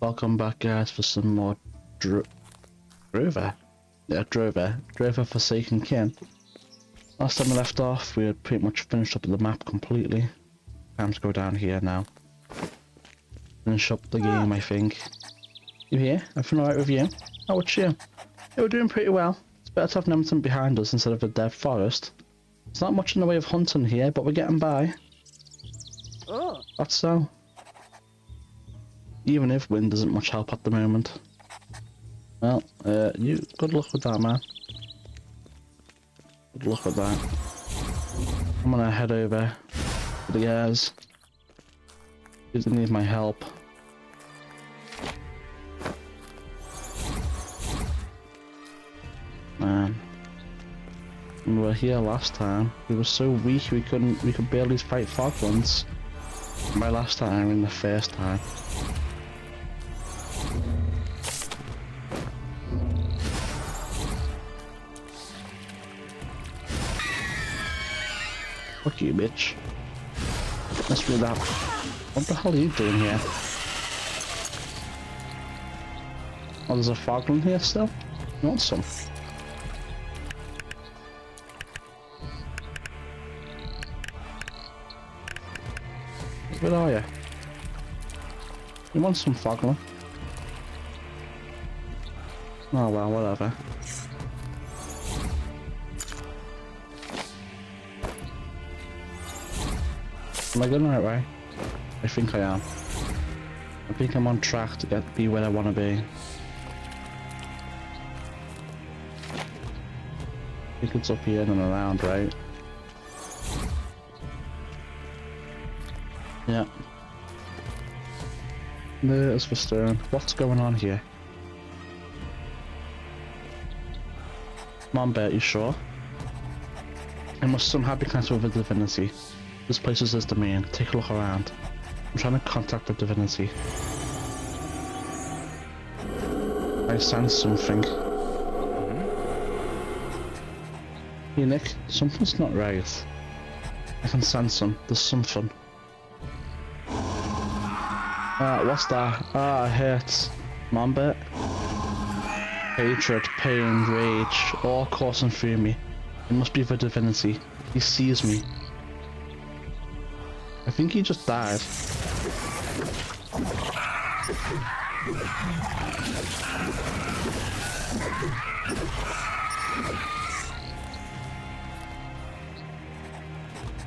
Welcome back, guys, for some more Drova. Yeah, Drova Forsaken Kin. Last time we left off, we had pretty much finished up the map completely. Time to go down here now. Finish up the game, I think. You here? Everything alright with you? How about you? Yeah, we're doing pretty well. It's better to have Nemerton behind us instead of a dead forest. There's not much in the way of hunting here, but we're getting by. That's so. Even if wind doesn't much help at the moment. Well, you good luck with that, man. Good luck with that. I'm gonna head over to the guys. They need my help. Man. When we were here last time, we were so weak we could barely fight foglins. My last time, I mean the first time. Fuck you, bitch. Let's do that. What the hell are you doing here? Oh, there's a foglin here still? You want some? Where are you? You want some foglin? Oh well, whatever. Am I going the right way? I think I am. I think I'm on track to be where I want to be. I think it's up here and around, right? Yeah. There's the stern. What's going on here? Come on, Bet, you sure? I must somehow be connected with a divinity. This place is his domain. Take a look around. I'm trying to contact the divinity. I sense something. Hey Nick, something's not right. I can sense him. There's something. What's that? It hurts. Come on, Bet. Hatred, pain, rage, all coursing through me. It must be the divinity. He sees me. I think he just died.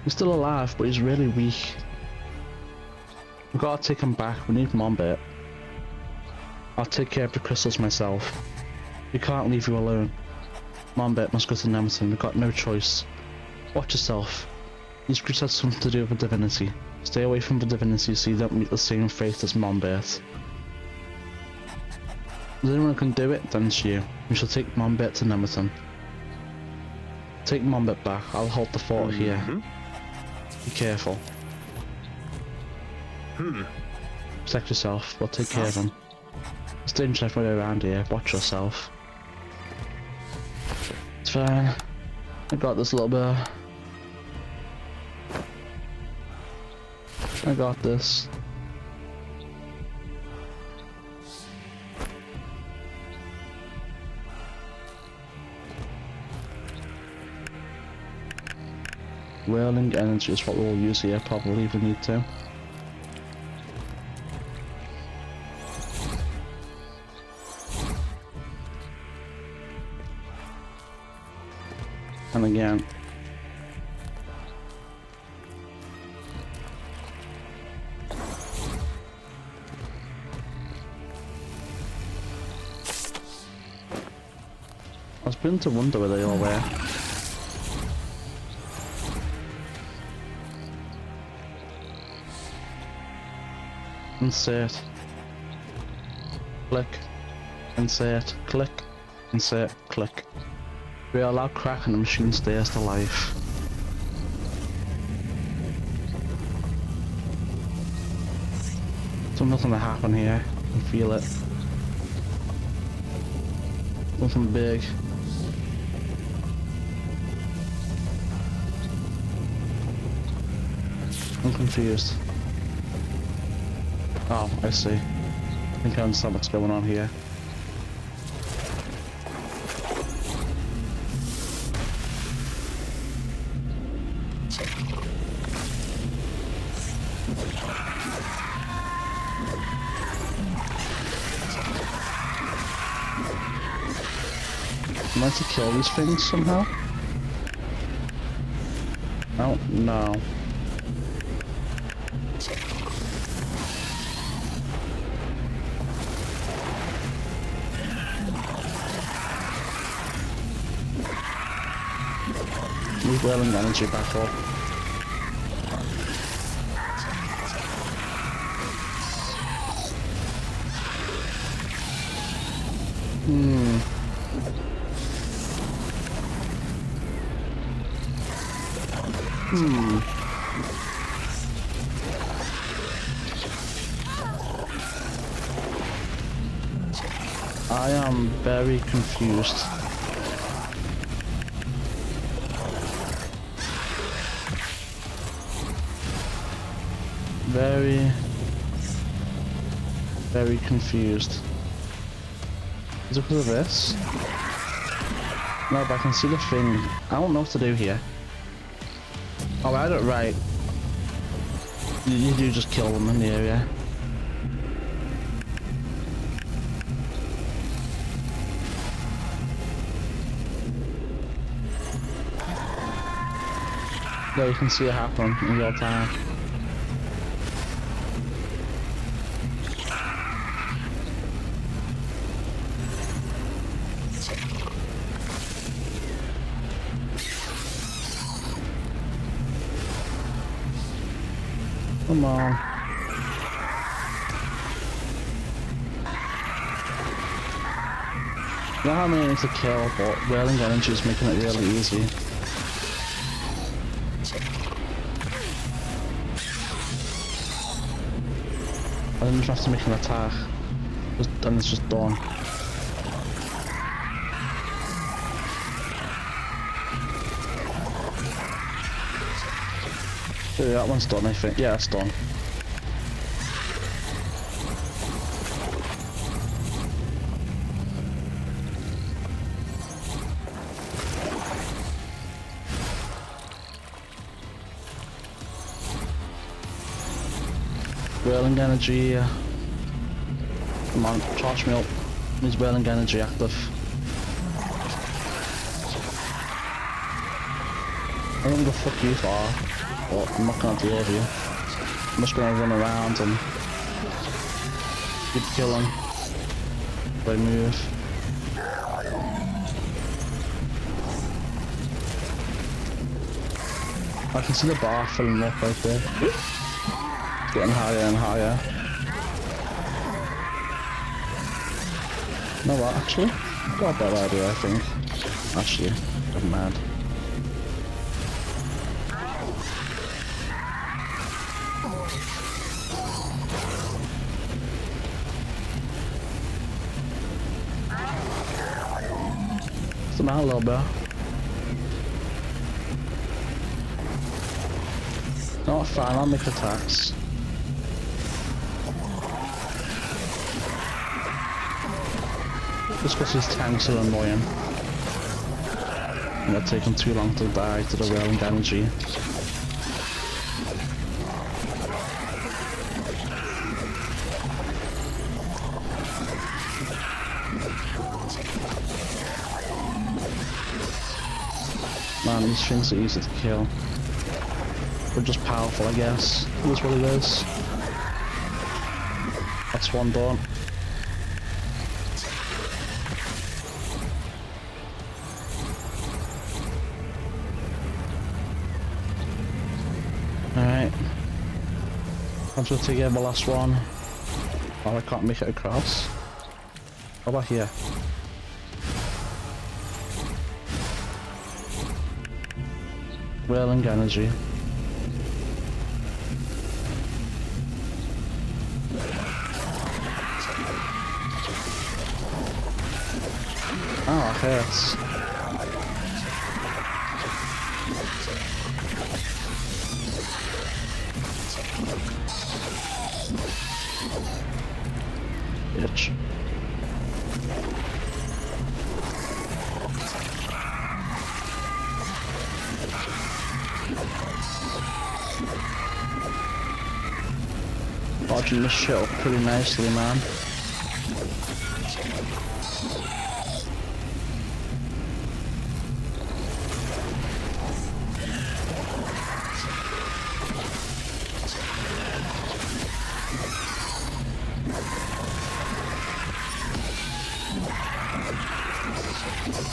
He's still alive, but he's really weak. We've got to take him back. We need Mombit. I'll take care of the crystals myself. We can't leave you alone. Mombit must go to Nemerton. We've got no choice. Watch yourself. These creatures have something to do with the divinity. Stay away from the divinity so you don't meet the same fate as Mombit. If anyone can do it, then it's you. We shall take Mombit to Nemerton. Take Mombit back. I'll hold the fort here. Be careful. Protect yourself. We'll take care of him. It's dangerous everywhere around here. Watch yourself. It's fine. I got this little bit. I got this. Whirling energy is what we'll use here, probably, if we need to. And again. I was beginning to wonder where they all were. Insert. Click. Insert. Click. Insert. Click. We allow crack and the machine stays to life. Something's gonna happen here. I can feel it. Something big. I'm confused. Oh, I see. think I understand what's going on here. Am I to kill these things somehow? Oh, no. Move whirling energy back up. I am very confused. Very confused. Is it because of this? No, but I can see the thing. I don't know what to do here. Oh, I got it right. You do just kill them in the area. Yeah, you can see it happen in real time. Come on. You know how many I need to kill, but whirling energy is making it really easy. I don't even have to make an attack. Then it's just done. Yeah, that one's done, I think. Yeah, it's done. Whirling energy. Come on, charge me up. Needs whirling energy active. I don't know the fuck you are, but I'm not gonna deal with you. I'm just gonna run around and keep killing. If I move. I can see the bar filling up right there. It's getting higher and higher. You know what, actually? I've got a better idea, I think. Actually, I'm mad. What's the matter, little bro? No, fine, I'll make attacks. Just because these tanks are annoying. And they're taking too long to die to the whirling energy. Man, these things are easy to kill. They're just powerful, I guess. That's what it is. That's one done. Alright. I'm just to get the last one. Oh, I can't make it across. How about here? Whirling energy. Oh, it hurts. bitch. Dodging this shit up pretty nicely, man.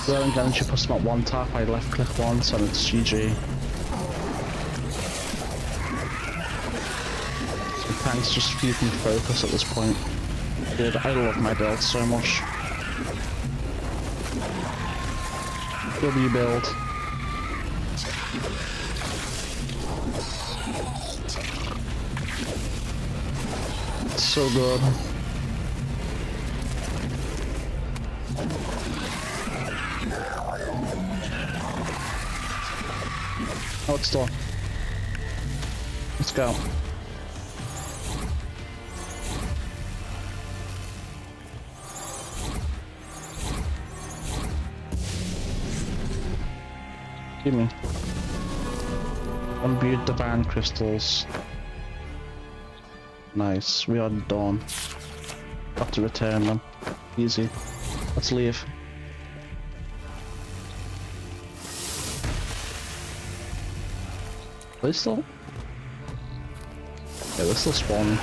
Well, and then she puts them at one tap, I left click once and it's GG. So thanks, just feed me focus at this point. Dude, I love my build so much. W build. It's so good. Oh, it's done. Let's go. Give me. Unbuild divine crystals. Nice, we are done. Have to return them. Easy. Let's leave. Are they still? Yeah, they're still spawning.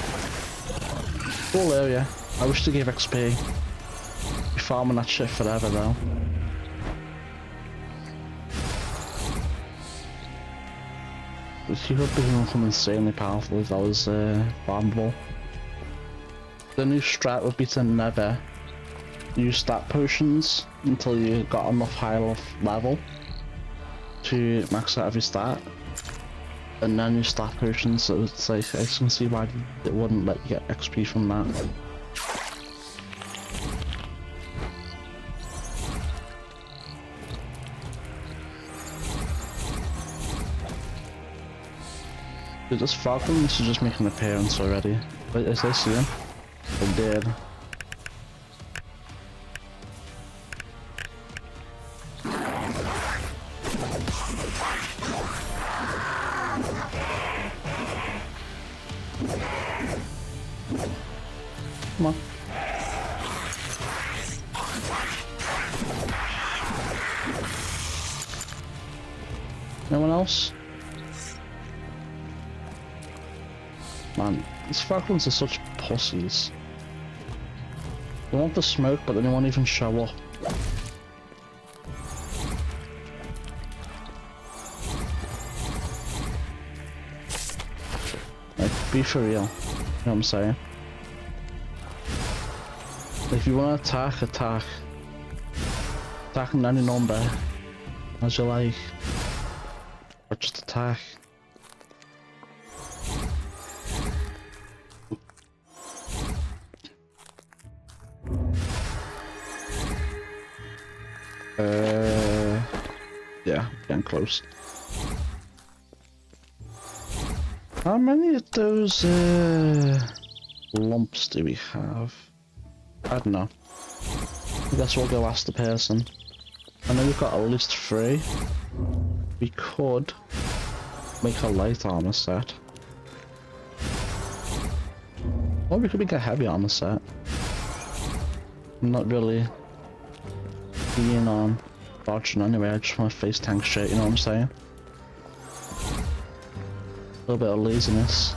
Cool area. I wish to give XP. Be farming that shit forever though. You could become insanely powerful if that was farmable. The new strat would be to never use stat potions until you got enough high level to max out every stat. And then you stat potions, so it's like, I can see why it wouldn't let you get XP from that. Dude, this falcon should just make an appearance already. Wait, is they see him? They did. Come on. No one else? Man, these falcons are such pussies. They want the smoke, but then they won't even show up. Like, be for real. You know what I'm saying? If you want to attack, attack. Attack in any number. As you like. Or just attack. Yeah, getting close. How many of those lumps do we have? I don't know. I guess we'll go ask the person. I know we've got at least 3. We could make a light armor set. Or we could make a heavy armor set. I'm not really keen on dodging anyway, I just want to face tank shit, you know what I'm saying? A little bit of laziness.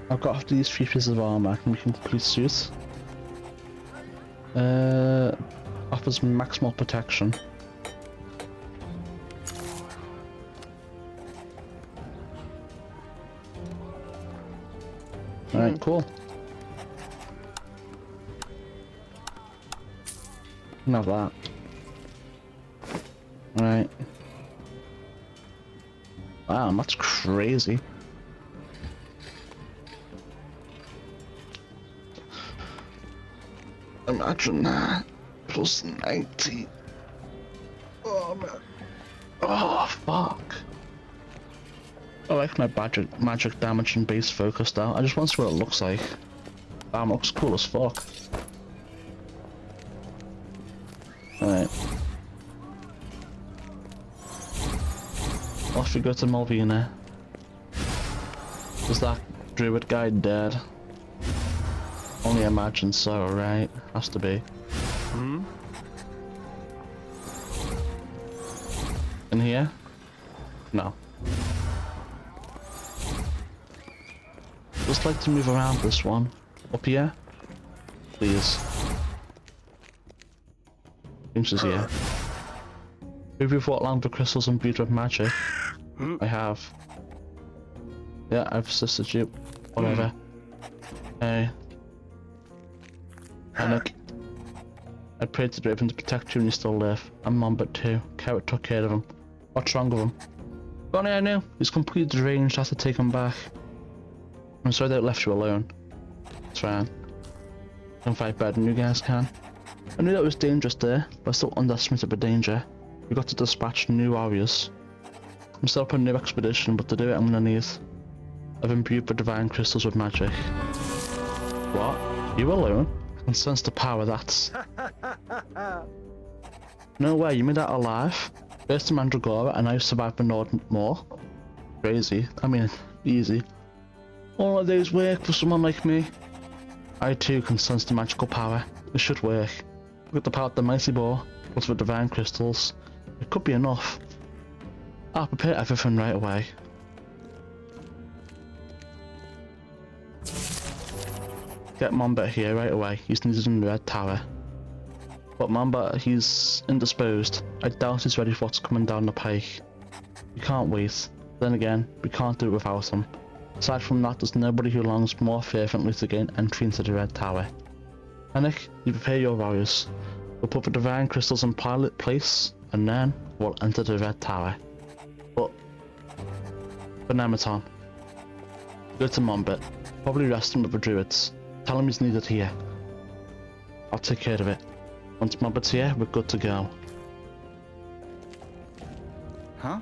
I've got these 3 pieces of armor, I can make a complete suit. Offers maximal protection. Alright, cool. Can have that. Right. Wow, that's crazy. Imagine that. Plus 90. Oh man. Oh fuck. I like my magic damage and base focus now. I just want to see what it looks like. Damn, it looks cool as fuck. Alright. Off we go to Malvina. Is that druid guy dead? Only imagine so, right? Has to be. Hmm? In here? No. Just like to move around this one. Up here? Please. Seems is here. Have you fought land for crystals and beat with magic? I have. Yeah, I've assisted you. Whatever. Hey. Panic. I prayed to Draven to protect you and you still live. And Mombit too. Carrot took care of him. What's wrong with him? Bonnie, I knew. He's completely deranged. I have to take him back. I'm sorry that I left you alone. It's fine. I can fight better than you guys can. I knew that was dangerous there, but I still underestimated the danger. We got to dispatch new warriors. I'm set up a new expedition, but to do it I'm gonna need... I've imbued the divine crystals with magic. What? You alone? I can sense the power that's... No way, you made that alive? First to Mandragora and now you survived the Nord more? Crazy. I mean, easy. All of those work for someone like me. I too can sense the magical power. It should work. With the power of the mighty boar, plus the divine crystals. It could be enough. I'll prepare everything right away. Get Mombit here right away. He's needed in the Red Tower. But Mombit, he's indisposed. I doubt he's ready for what's coming down the pike. We can't wait. Then again, we can't do it without him. Aside from that, there's nobody who longs more fervently to gain entry into the Red Tower. Panic, you prepare your warriors. We'll put the divine crystals in pilot place, and then we'll enter the Red Tower. But Benematon, go to Mombit. Probably rest him with the druids. Tell him he's needed here. I'll take care of it. Once Mombit's here, we're good to go. Huh?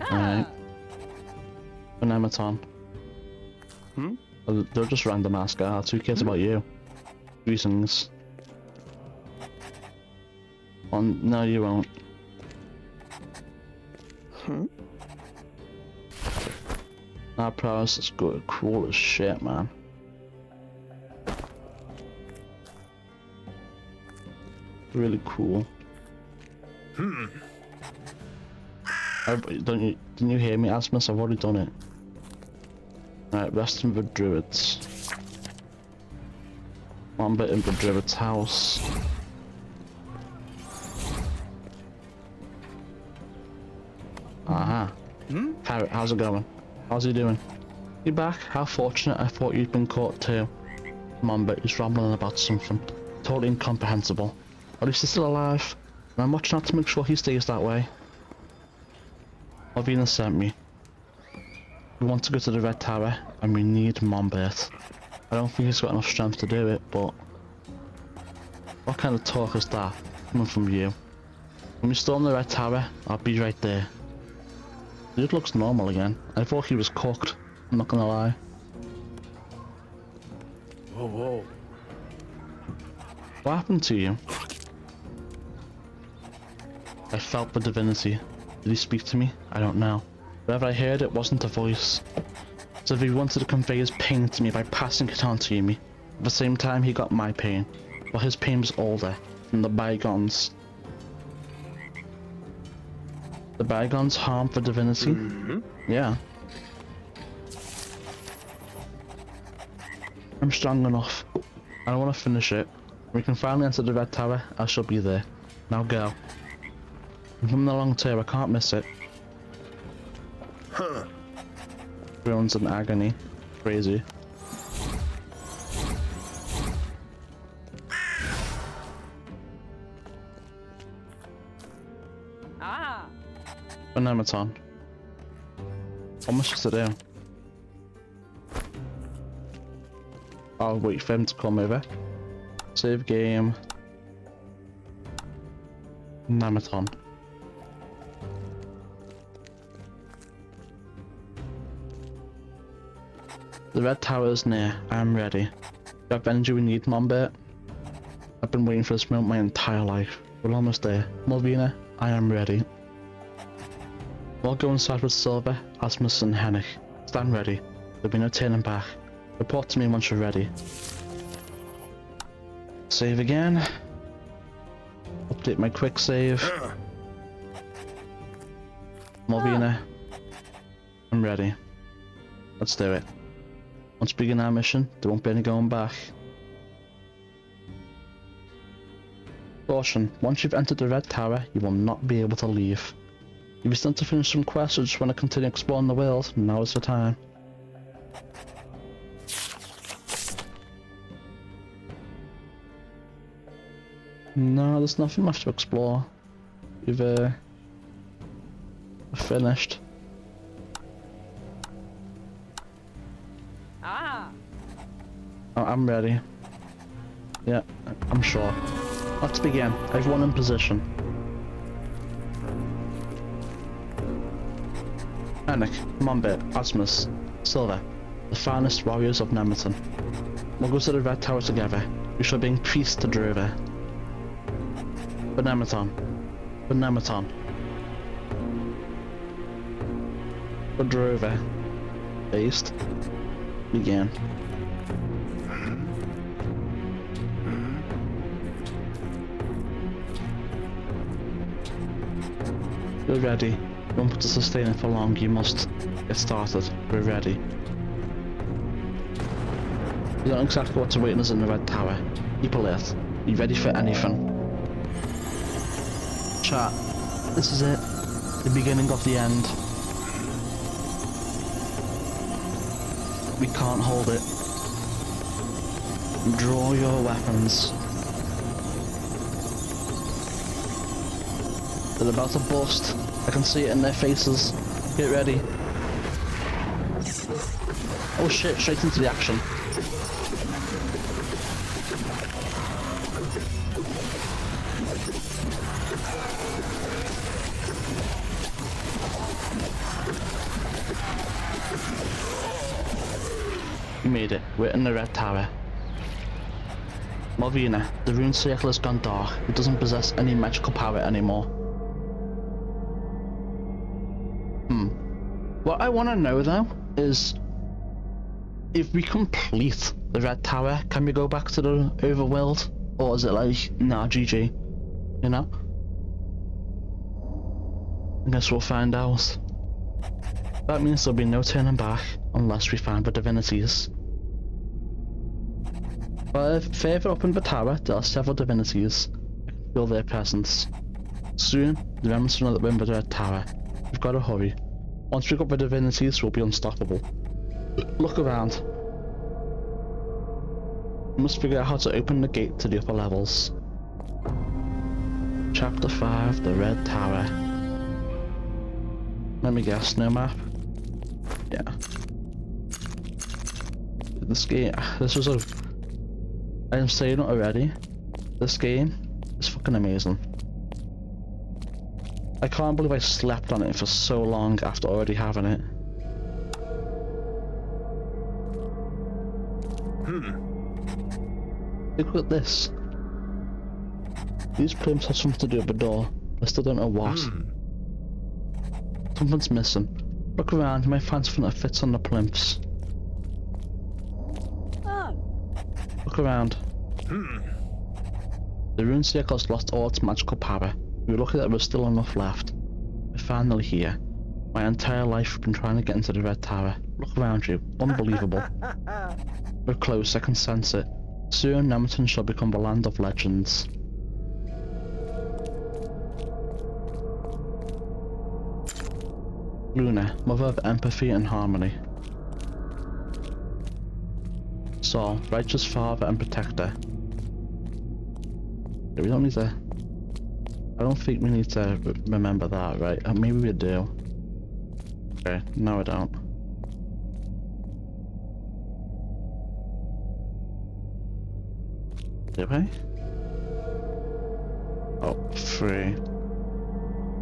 Alright. Benematon. Hmm? They're just random ass guards. Who cares about you? Greetings. Oh, no, you won't. Hmm? That prowess is good. Cool as shit, man. Really cool. Didn't you hear me, Asmus? I've already done it. Right, rest in the druids. One bit in the druid's house. Aha. Carrot, how's it going? How's he doing? You back? How fortunate. I thought you'd been caught too. Mombit, he's rambling about something. Totally incomprehensible. At least he's still alive. And I'm watching out to make sure he stays that way. Alvina sent me. We want to go to the Red Tower, and we need Mombit. I don't think he's got enough strength to do it, but... What kind of talk is that, coming from you? When we storm the Red Tower, I'll be right there. Dude looks normal again. I thought he was cooked, I'm not gonna lie. Whoa, whoa. What happened to you? I felt the divinity. Did he speak to me? I don't know. Whatever I heard, it wasn't a voice. So if he wanted to convey his pain to me by passing it on to me, at the same time he got my pain. But his pain was older, from the bygones. The bygones harm the divinity? Yeah. I'm strong enough. I want to finish it. When we can finally enter the Red Tower, I shall be there. Now go. I'm coming along too, I can't miss it. Groans in agony. Crazy. Benematon. How much does it do? I'll wait for him to come over. Save game. Namaton. The red tower is near. I am ready. You have energy we need, Mombit? I've been waiting for this moment my entire life. We're almost there. Malvina, I am ready. We'll go inside with Silver, Asmus and Hennig. Stand ready. There'll be no turning back. Report to me once you're ready. Save again. Update my quick save. Malvina, I'm ready. Let's do it. Once we begin our mission, there won't be any going back. Caution, once you've entered the red tower, you will not be able to leave. If you still to finish some quests or just want to continue exploring the world, now is the time. No, there's nothing left to explore. We've finished. Ah. Oh, I'm ready. Yeah, I'm sure. Let's begin. Everyone in position. Hennig, Mombit, Asmus, Silver, the finest warriors of Nemeton. We'll go to the Red Tower together. We shall bring peace to Drova. For Nemeton. For Nemeton. For Drova. Based. Begin. We're ready. You won't put to sustain it for long, you must get started. We're ready. You don't know exactly what to wait on us in the Red Tower. Keep alert. Be ready for anything. Chat, this is it. The beginning of the end. We can't hold it. Draw your weapons. They're about to bust. I can see it in their faces. Get ready. Oh shit, straight into the action. We made it. We're in the Red Tower. Malvina, the rune circle has gone dark. It doesn't possess any magical power anymore. What I want to know though is, if we complete the Red Tower, can we go back to the overworld? Or is it like, nah, GG? You know? I guess we'll find out. That means there'll be no turning back unless we find the divinities. But further up in the tower, there are several divinities. I can feel their presence. Soon, the remnants will know that we're in the Red Tower. We've got to hurry. Once we got the divinities, we'll be unstoppable. Look around. We must figure out how to open the gate to the upper levels. Chapter 5, the Red Tower. Let me guess, no map? Yeah. This game, this was a... I am saying it already. This game is fucking amazing. I can't believe I slept on it for so long after already having it. Look at this. These plimps have something to do with the door. I still don't know what. Something's missing. Look around, you might find something that fits on the plimps. Look around. The rune circle has lost all its magical power. We were lucky that there was still enough left. We're finally here. My entire life I've been trying to get into the Red Tower. Look around you. Unbelievable. We're close, I can sense it. Soon Nemeton shall become the land of legends. Luna, mother of empathy and harmony. Saul, righteous father and protector. Yeah, we don't need to... I don't think we need to remember that, right? Maybe we do. Okay, no I don't. Do I? Oh, 3.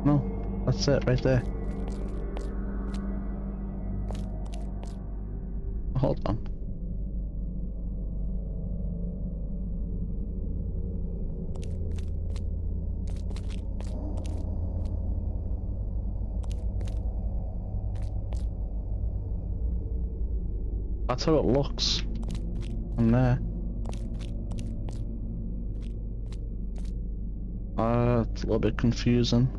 No, that's it right there. Hold on. That's how it looks. From there. It's a little bit confusing.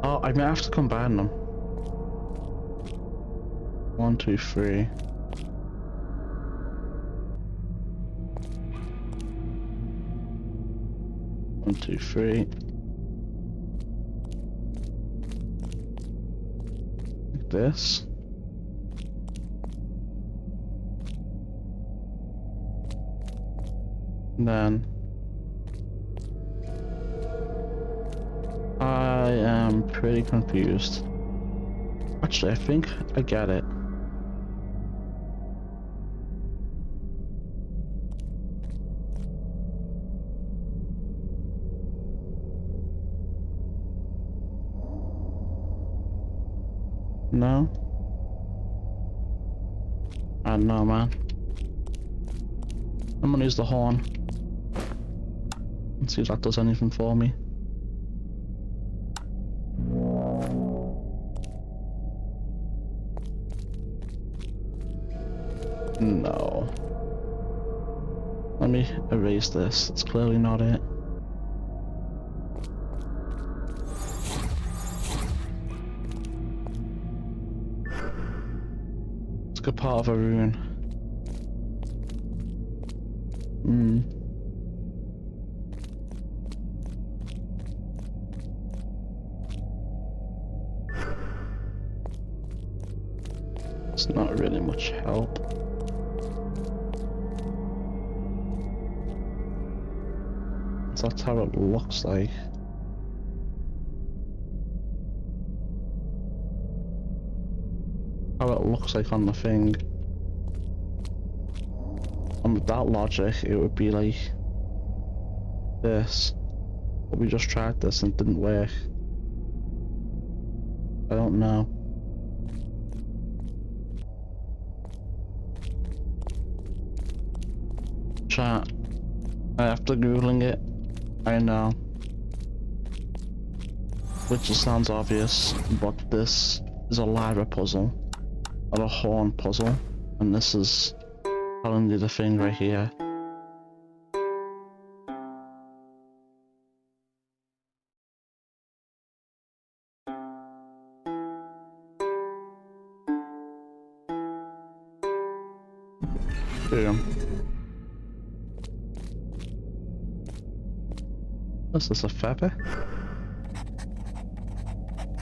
Oh, I may have to combine them. 1, 2, 3. One, two, three. Like this. And then I am pretty confused. Actually, I think I get it. No? I don't know, man. I'm gonna use the horn. Let's see if that does anything for me. No. Let me erase this. That's clearly not it. It's a good part of a rune. It's not really much help. That's how it looks like. How it looks like on the thing. And with that logic, it would be like this. But we just tried this and it didn't work. I don't know. Chat. After googling it, I know. Which just sounds obvious, but this is a lyra puzzle, not a horn puzzle, and this is telling you the thing right here. Boom. Is this a feather?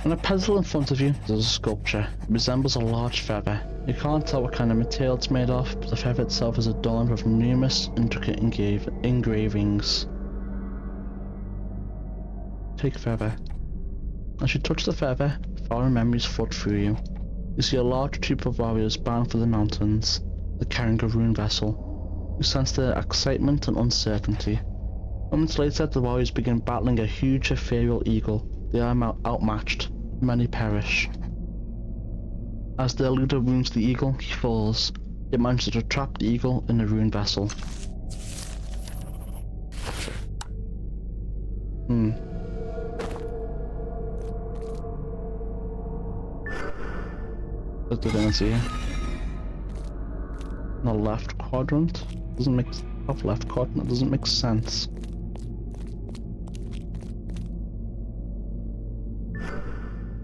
On a pedestal in front of you, there's a sculpture. It resembles a large feather. You can't tell what kind of material it's made of, but the feather itself is adorned with numerous intricate engravings. Take feather. As you touch the feather, foreign memories flood through you. You see a large troop of warriors bound for the mountains. They're carrying a rune vessel. You sense their excitement and uncertainty. Moments later, the warriors begin battling a huge ethereal eagle. They are outmatched. Many perish. As their leader wounds the eagle, he falls. It manages to trap the eagle in the rune vessel. What did I see? The left quadrant? Doesn't make top left quadrant, doesn't make sense.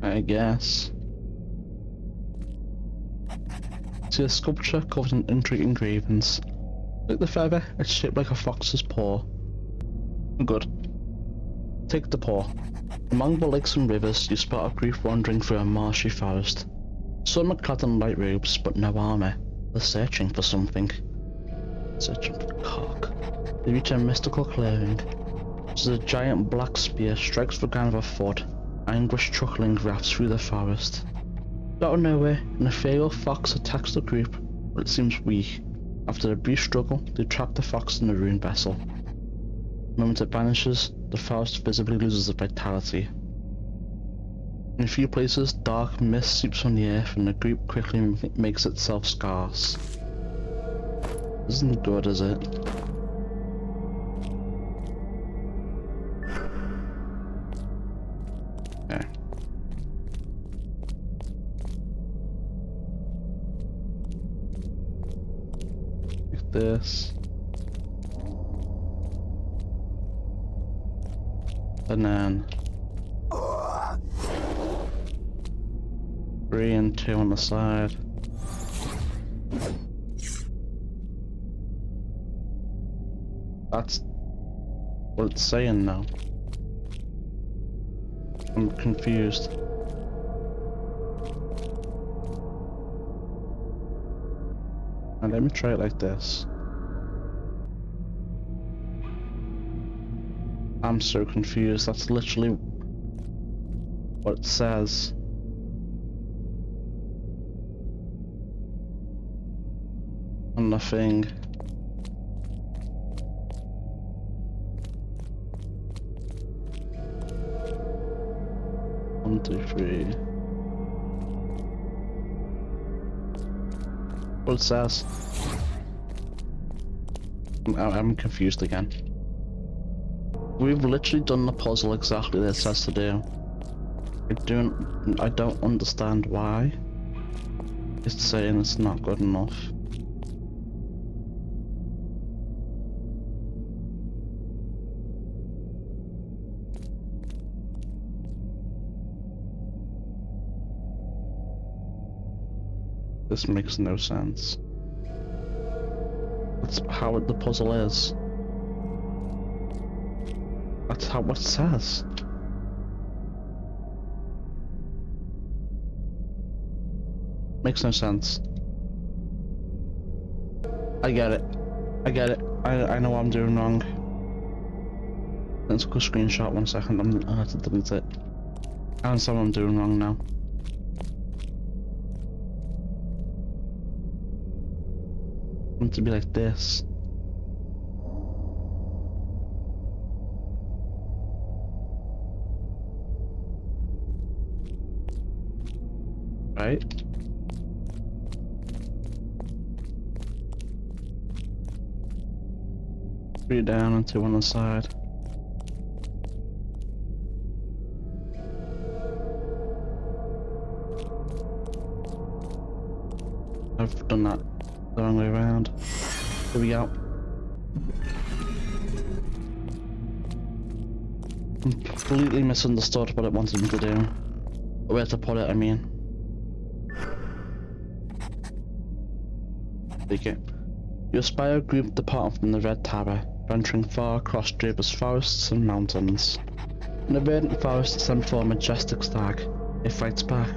I guess. See a sculpture covered in intricate engravings. Like the feather, it's shaped like a fox's paw. Good. Take the paw. Among the lakes and rivers, you spot a group wandering through a marshy forest. Some are clad in light robes, but no armor. They're searching for something. Searching for cock. They reach a mystical clearing. As a giant black spear strikes the ground with a thud, anguish chuckling rafts through the forest. Out of nowhere, an ethereal fox attacks the group, but it seems weak. After a brief struggle, they trap the fox in the rune vessel. The moment it vanishes, the forest visibly loses its vitality. In a few places, dark mist seeps from the earth and the group quickly makes itself scarce. Isn't good, is it? Okay. Like this. And then 3 and 2 on the side. That's what it's saying now. I'm confused. Now let me try it like this. I'm so confused. That's literally what it says. On the thing. One, two, three. What it says. I'm confused again. We've literally done the puzzle exactly that it says to do. I don't understand why it's saying it's not good enough. This makes no sense. That's how the puzzle is. That's how what it says. Makes no sense. I get it. I get it. I know what I'm doing wrong. Let's go screenshot 1 second. I have to delete it. I understand what I'm doing wrong now. I want it to be like this. Right? Three down and 2 on the side. I've done that the wrong way around. Here we go. Completely misunderstood what it wanted me to do. Where to put it, I mean. Take it. You aspire group depart from the Red Tower, venturing far across Drova's forests and mountains. In the verdant forest ascend before a majestic stag. It fights back.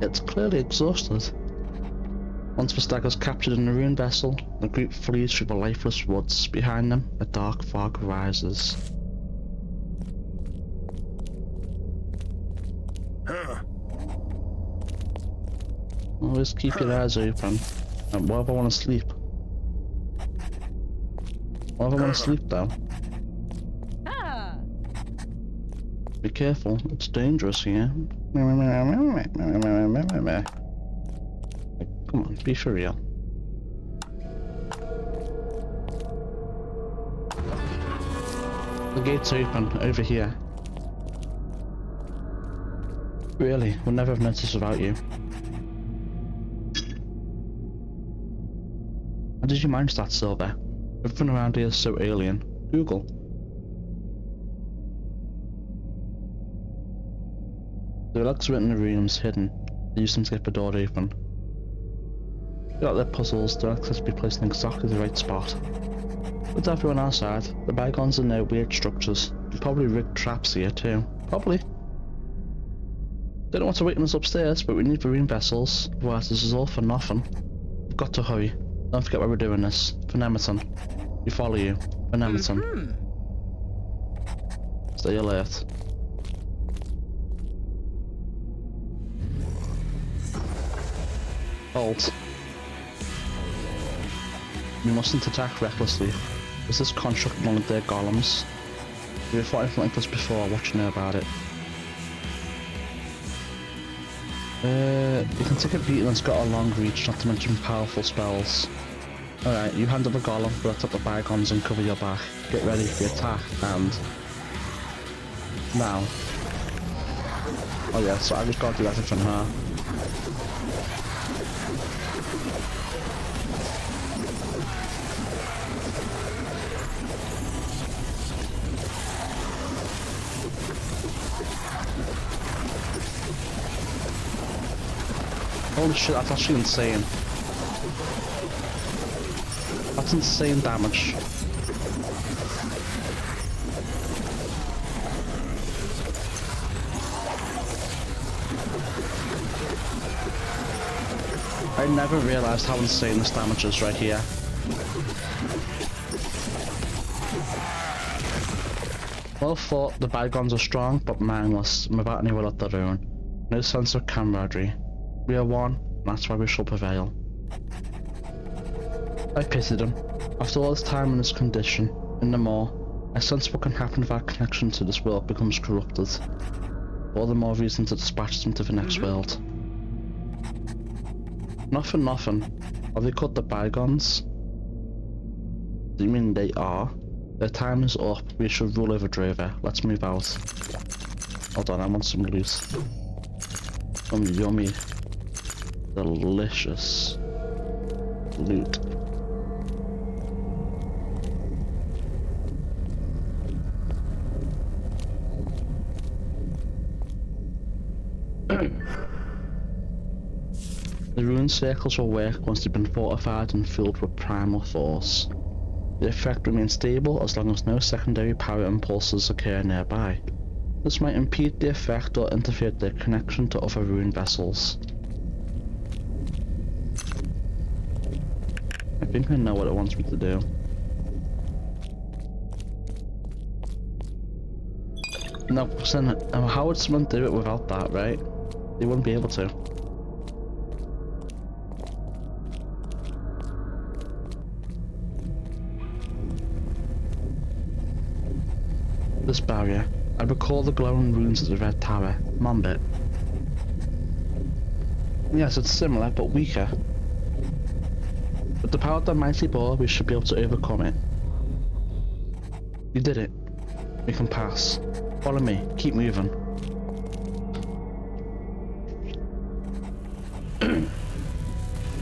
It's clearly exhausted. Once the stag is captured in a ruined vessel, the group flees through the lifeless woods. Behind them, a dark fog rises. Always keep your eyes open. And what if I want to sleep? What if I want to sleep though? Be careful, it's dangerous here. Come on, be for real. The gate's open, over here. Really, we'll never have noticed without you. How did you manage that, Silver? Everything around here is so alien. Google. The relics written in the rooms hidden. They used them to get the door open. Got their puzzles, the relics have to be placed in exactly the right spot. With everyone outside, the bygones in their weird structures. They probably rigged traps here too. Probably. They don't want to wait on us upstairs, but we need marine vessels. Otherwise this is all for nothing. We've got to hurry. Don't forget why we're doing this. For Nemerton. We follow you. For Nemerton. Stay alert. Halt. We mustn't attack recklessly. Is this construct one of their golems? We've fought anything like this before, what you know about it? You can take a beating and it's got a long reach, not to mention powerful spells. Alright, you handle the golem, but let's up the bygones and cover your back. Get ready for the attack, and... now. Oh yeah, so I just gotta do everything from her. Holy shit, that's actually insane. That's insane damage. I never realized how insane this damage is right here. Well thought, the bygones are strong but mindless, and without any will of their own. No sense of camaraderie. We are one, and that's why we shall prevail. I pitied him. After all this time in this condition, in the more, I sense what can happen if our connection to this world becomes corrupted. All the more reason to dispatch them to the next world. Nothing. Are they called the bygones? Do you mean they are? Their time is up. We should rule over Drova. Let's move out. Hold on, I want some loot. Some yummy, delicious loot. The rune circles will work once they've been fortified and filled with primal force. The effect remains stable as long as no secondary power impulses occur nearby. This might impede the effect or interfere with their connection to other rune vessels. I think I know what it wants me to do. No, how would someone do it without that, right? They wouldn't be able to. This barrier. I recall the glowing runes at the Red Tower. Mombit. Yes, it's similar, but weaker. With the power of the mighty boar, we should be able to overcome it. You did it. We can pass. Follow me. Keep moving.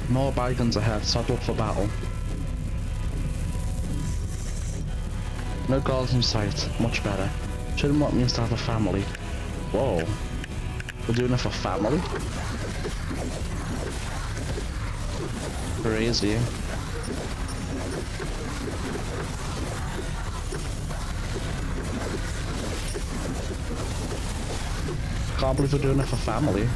More bygones ahead. Saddle up for battle. No goals in sight. Much better. Showing what it means to have a family. Whoa. We're doing it for family? Crazy. Can't believe we're doing it for family.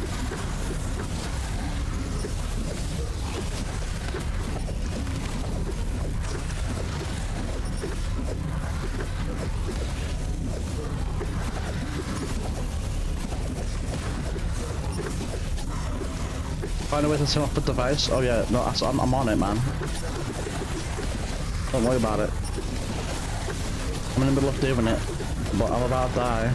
Find a way to turn off the device? Oh yeah, no, I'm on it, man. Don't worry about it. I'm in the middle of doing it, but I'm about to die.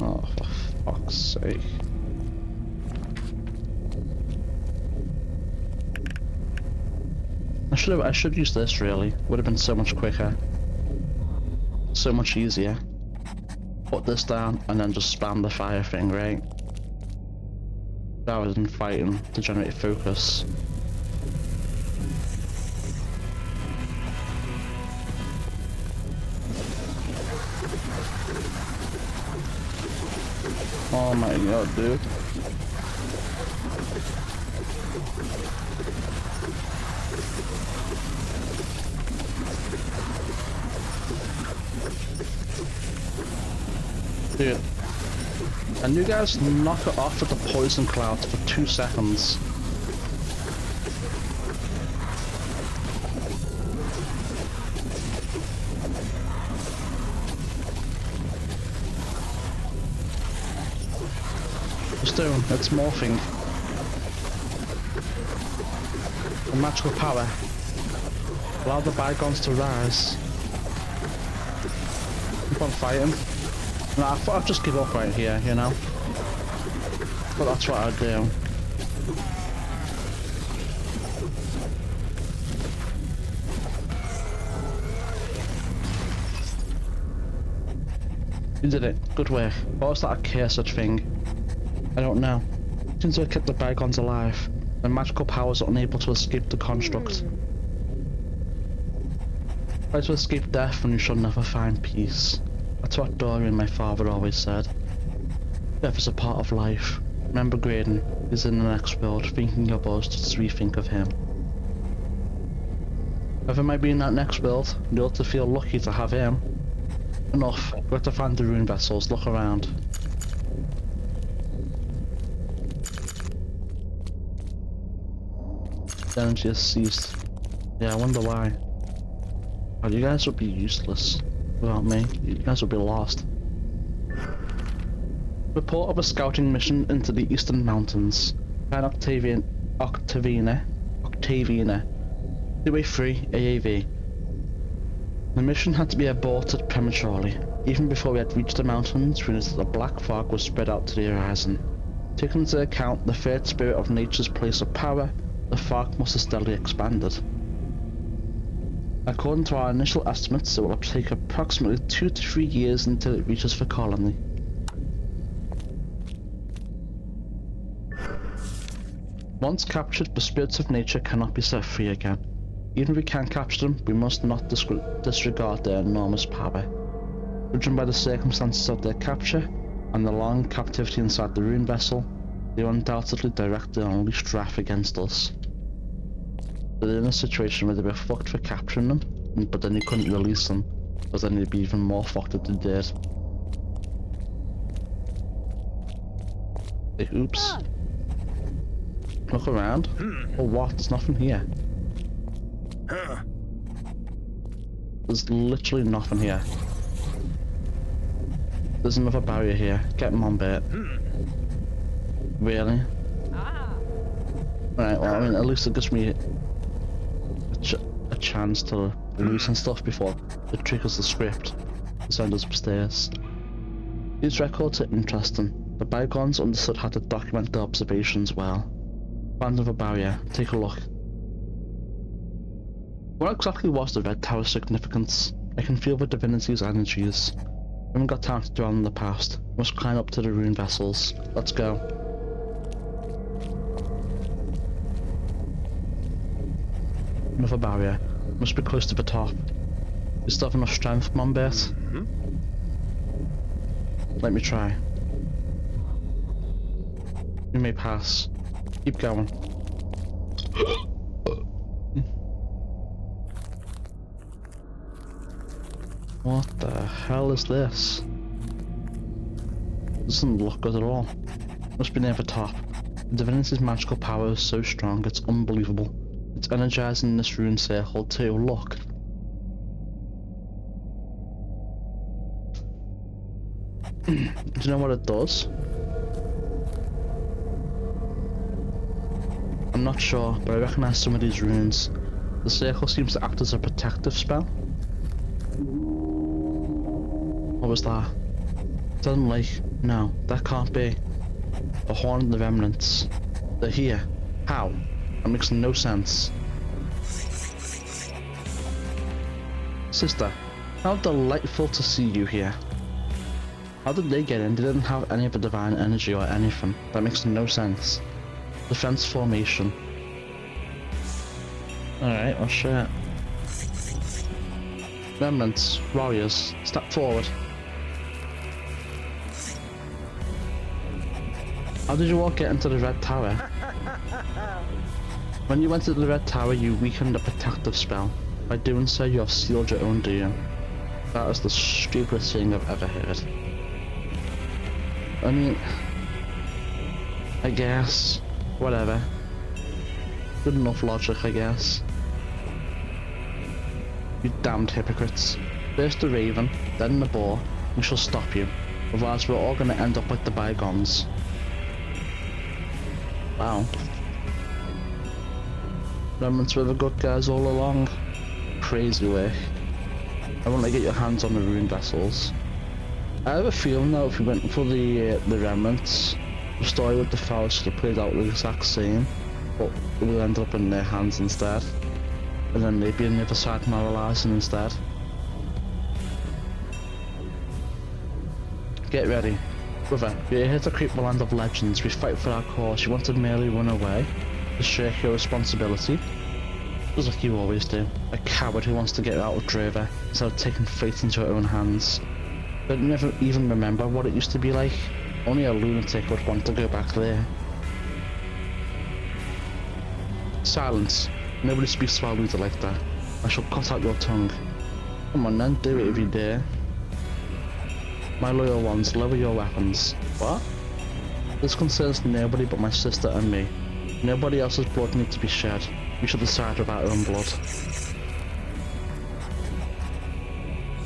Oh, for fuck's sake. I should use this really. Would have been so much quicker. So much easier. Put this down and then just spam the fire thing, right? Rather than fighting to generate focus. Oh my god, dude. Dude, and you guys knock it off with the poison clouds for 2 seconds. Just doing, it's morphing. The magical power. Allow the bygones to rise. Keep on fighting. No, I thought I'd just give up right here, you know? But that's what I'd do. You did it. Good work. What was that accursed thing? I don't know. Since I kept the bygones alive, their magical powers are unable to escape the construct. Try to escape death and you shall never find peace. That's what Dorian, my father, always said. Death is a part of life. Remember Graydon is in the next world, thinking of us as we think of him. Whoever might be in that next world, you ought to feel lucky to have him. Enough. We have to find the rune vessels. Look around. The energy has ceased. Yeah, I wonder why. Oh, you guys would be useless without me. You guys would be lost. Report of a scouting mission into the eastern mountains. Find Octavina. 283 AAV. The mission had to be aborted prematurely. Even before we had reached the mountains, we noticed that a black fog was spread out to the horizon. Taking into account the third spirit of nature's place of power, the fog must have steadily expanded. According to our initial estimates, it will take approximately 2 to 3 years until it reaches the colony. Once captured, the spirits of nature cannot be set free again. Even if we can capture them, we must not disregard their enormous power. Judging by the circumstances of their capture, and the long captivity inside the rune vessel, they undoubtedly direct their unleashed wrath against us. They're in a situation where they were fucked for capturing them, but then you couldn't release them, because then they'd be even more fucked if they did. Hey, oops. Look around. Oh, what? There's nothing here. There's literally nothing here. There's another barrier here. Get him on bit. Really? Right, well, I mean, at least it gives me a chance to loosen stuff before it triggers the script to send us upstairs. These records are interesting. The bygones understood how to document their observations well. Found another barrier. Take a look. What exactly was the Red Tower's significance? I can feel the divinity's energies. We haven't got time to dwell on the past. We must climb up to the rune vessels. Let's go. Another barrier. Must be close to the top. You still have enough strength, Mombert? Let me try. You may pass. Keep going. What the hell is this? Doesn't look good at all. Must be near the top. The divinity's magical power is so strong, it's unbelievable. It's energizing this rune circle too, look. Do you know what it does? I'm not sure, but I recognize some of these runes. The circle seems to act as a protective spell. What was that? Doesn't like. No, that can't be. The Horn of the Remnants. They're here. How? That makes no sense. Sister, how delightful to see you here. How did they get in? They didn't have any of the divine energy or anything. That makes no sense. Defense formation. Alright, well shit. Remnants, warriors, step forward. How did you all get into the Red Tower? When you went to the Red Tower, you weakened a protective spell. By doing so, you have sealed your own doom. That is the stupidest thing I've ever heard. I mean, I guess, whatever. Good enough logic, I guess. You damned hypocrites. First the raven, then the boar. We shall stop you. Otherwise we're all gonna end up like the bygones. Wow. Remnants were the good guys all along. crazy work. I want to get your hands on the rune vessels. I have a feeling that if we went for the remnants, the story with the Pharaohs should have played out the exact same, but we'll end up in their hands instead. And then they'd be on the other side moralizing instead. Get ready. Brother, we're here to creep the land of legends. We fight for our cause. You want to merely run away? To shirk your responsibility? Just like you always do. A coward who wants to get out of Drova instead of taking fate into her own hands. Don't you ever even remember what it used to be like? Only a lunatic would want to go back there. Silence. Nobody speaks to our leader like that. I shall cut out your tongue. Come on then, do it if you dare. My loyal ones, lower your weapons. What? This concerns nobody but my sister and me. Nobody else's blood needs to be shed. We should decide with our own blood.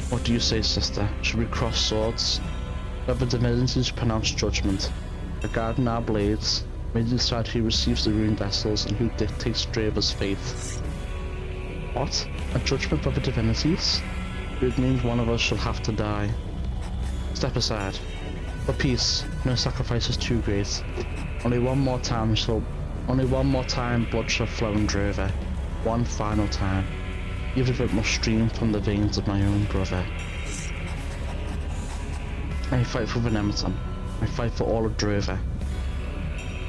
What do you say, sister? Should we cross swords? Let the divinities pronounce judgment. Regarding our blades, may decide who receives the rune vessels and who dictates Drova's fate. What? A judgment of the divinities? It means one of us shall have to die. Step aside. For peace, no sacrifice is too great. Only one more time blood shall flow in Drova. One final time. Even if it must stream from the veins of my own brother. I fight for Venemeton. I fight for all of Drova.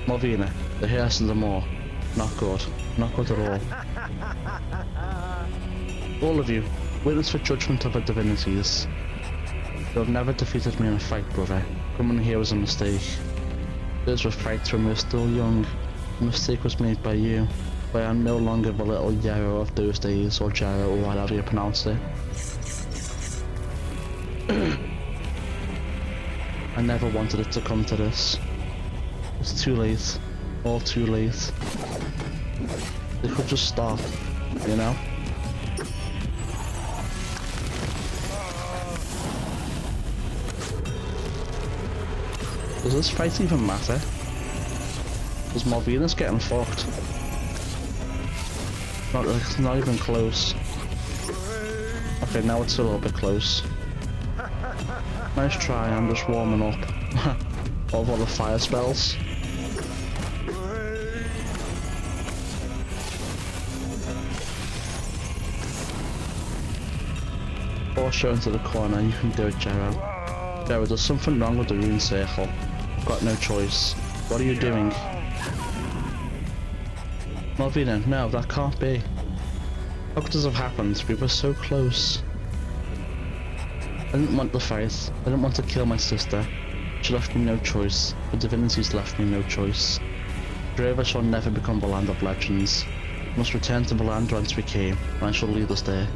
Malvina, the heirs of the Moor. Not good. Not good at all. All of you, witness for judgment of the divinities. You have never defeated me in a fight, brother. Coming here was a mistake. Those were fights when we were still young. The mistake was made by you. But I am no longer the little Yarrow of those days, or Jarrow, or whatever you pronounce it. I never wanted it to come to this. It's too late. All too late. They could just stop, you know? Does this fight even matter? Because Malvina's getting fucked. It's not even close. Okay, now it's a little bit close. Nice try, I'm just warming up. All the fire spells. Before showing to the corner, you can do it, Jarrow. Jarrow, there's something wrong with the rune circle. I've got no choice. What are you doing? Malvina, no, that can't be. How could this have happened? We were so close. I didn't want the fight. I didn't want to kill my sister. She left me no choice. The divinities left me no choice. Drova shall never become the land of legends. We must return to the land whence we came, and I shall lead us there.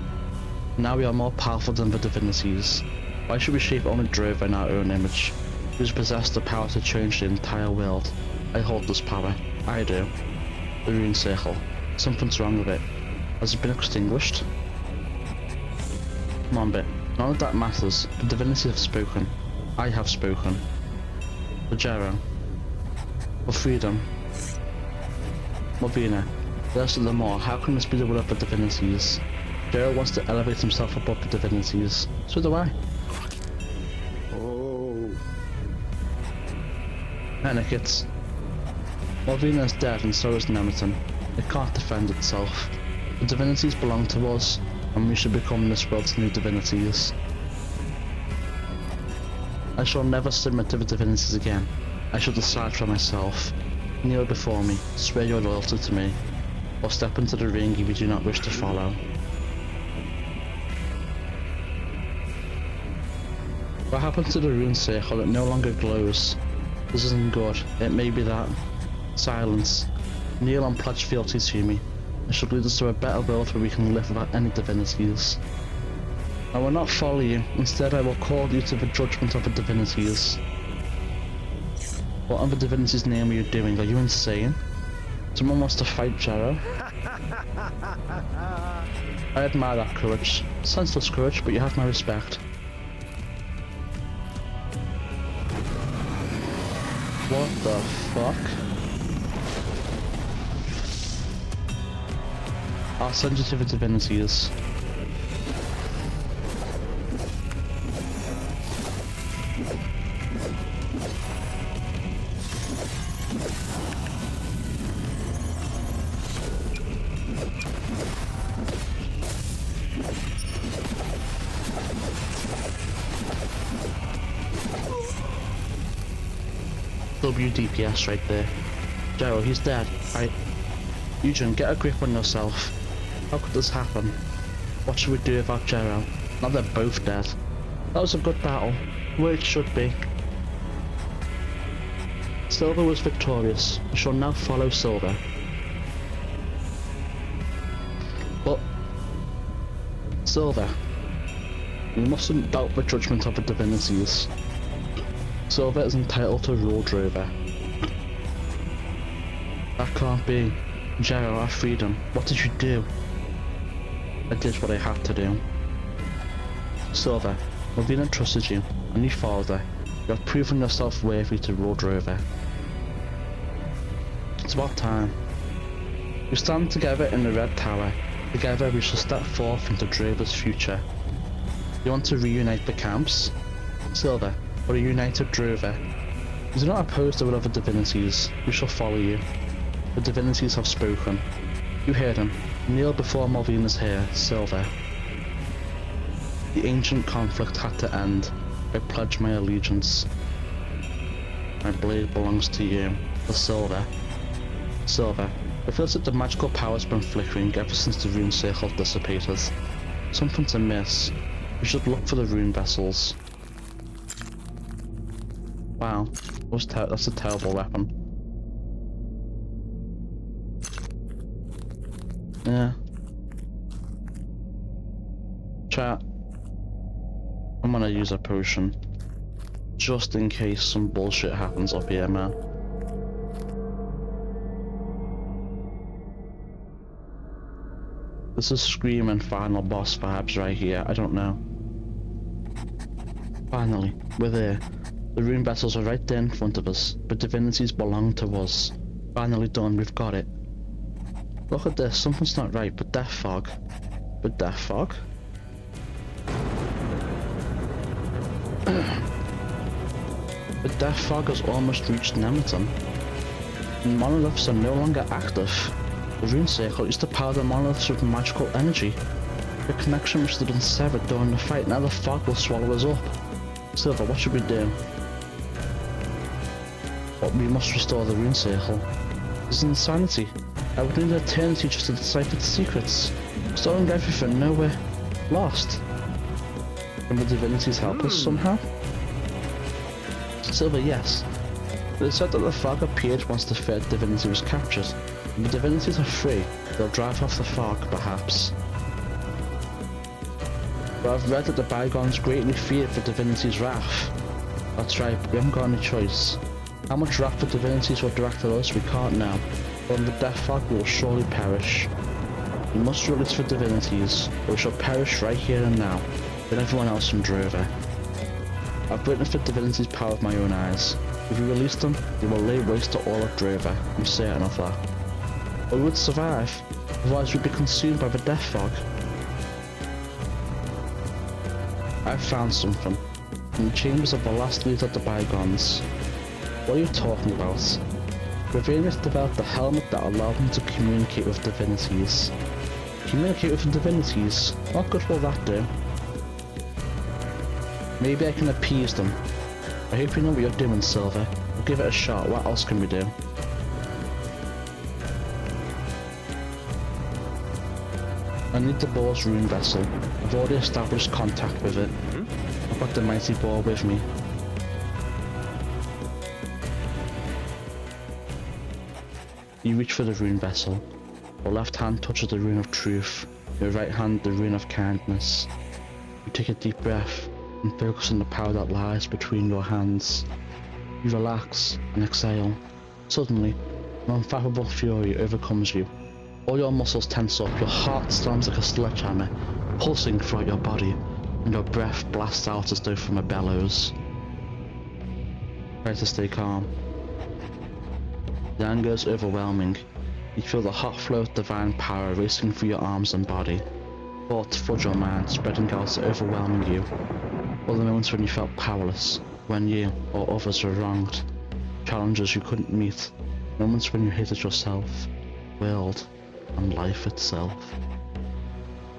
Now we are more powerful than the divinities. Why should we shape only Drova in our own image? Who's possessed the power to change the entire world? I hold this power. I do. The rune circle. Something's wrong with it. Has it been extinguished? Come on, bit. None of that matters. The divinities have spoken. I have spoken. For Jarrow. For freedom. Malvina. The rest of the Moor. How can this be the will of the divinities? Jarrow wants to elevate himself above the divinities. So do I. Oh. Anakids. Malvina is dead and so is Nemeton. It can't defend itself. The divinities belong to us, and we should become this world's new divinities. I shall never submit to the divinities again. I shall decide for myself. Kneel before me, swear your loyalty to me, or step into the ring if you do not wish to follow. What happened to the rune circle? It no longer glows. This isn't good. It may be that. Silence. Kneel and pledge fealty to me. It should lead us to a better world where we can live without any divinities. I will not follow you. Instead, I will call you to the judgment of the divinities. What in the divinities' name are you doing? Are you insane? Someone wants to fight Jarrow? I admire that courage. Senseless courage, but you have my respect. What the fuck? I'll send you to the divinities. WDPS right there. Gerald, he's dead. Eugene, get a grip on yourself. How could this happen? What should we do without Gerald? Now they're both dead. That was a good battle. Where it should be. Silver was victorious. We shall now follow Silver. But Silver, you mustn't doubt the judgment of the divinities. Silver is entitled to rule Drova. That can't be. Gerald, our freedom. What did you do? I did what I had to do. Silver, Malvina trusted you, and you followed her. You have proven yourself worthy to rule Drova. It's about time. We stand together in the Red Tower. Together we shall step forth into Drova's future. You want to reunite the camps? Silver, for a united Drova. You do not oppose the will of the divinities. We shall follow you. The divinities have spoken. You heard them. Kneel before Malvina's hair, Silver. The ancient conflict had to end. I pledge my allegiance. My blade belongs to you, the Silver. Silver, it feels like the magical power's been flickering ever since the rune circle dissipated. Something's amiss. We should look for the rune vessels. Wow, that's a terrible weapon. Yeah. Chat. I'm gonna use a potion. Just in case some bullshit happens up here, man. This is screaming final boss vibes right here, I don't know. Finally, we're there. The rune vessels are right there in front of us. The divinities belong to us. Finally done, we've got it. Look at this, something's not right, but death fog. But death fog? The death fog has almost reached Nemeton. The monoliths are no longer active. The rune circle used to power the monoliths with magical energy. The connection must have been severed during the fight, now the fog will swallow us up. Silver, what should we do? But we must restore the rune circle. This is insanity. I would need an eternity just to decipher the secrets. Restoring everything, nowhere. Lost. Can the divinities help us somehow? Silver, yes. But it said that the fog appeared once the third divinity was captured. If the divinities are free, they'll drive off the fog, perhaps. But I've read that the bygones greatly feared the divinity's wrath. That's right, but we haven't got any choice. How much wrath the divinities will direct at us, we can't know. But in the death fog, we will surely perish. We must release the divinities, or we shall perish right here and now, with everyone else in Drova. I've witnessed the divinity's power with my own eyes. If we release them, they will lay waste to all of Drova, I'm certain of that. But we would survive, otherwise we'd be consumed by the death fog. I've found something, in the chambers of the last leader of the bygones. What are you talking about? Ravenius developed a helmet that allowed him to communicate with divinities. Communicate with the divinities? What good will that do? Maybe I can appease them. I hope you know what you're doing, Silver. We'll give it a shot, what else can we do? I need the boar's rune vessel. I've already established contact with it. I've got the mighty boar with me. You reach for the rune vessel. Your left hand touches the rune of truth. Your right hand the rune of kindness. You take a deep breath and focus on the power that lies between your hands. You relax and exhale. Suddenly, an unfathomable fury overcomes you. All your muscles tense up, your heart slams like a sledgehammer, pulsing throughout your body, and your breath blasts out as though from a bellows. Try to stay calm. The anger is overwhelming. You feel the hot flow of divine power racing through your arms and body. Thoughts flood your mind, spreading out, overwhelming you. All the moments when you felt powerless, when you or others were wronged, challenges you couldn't meet, moments when you hated yourself, world, and life itself.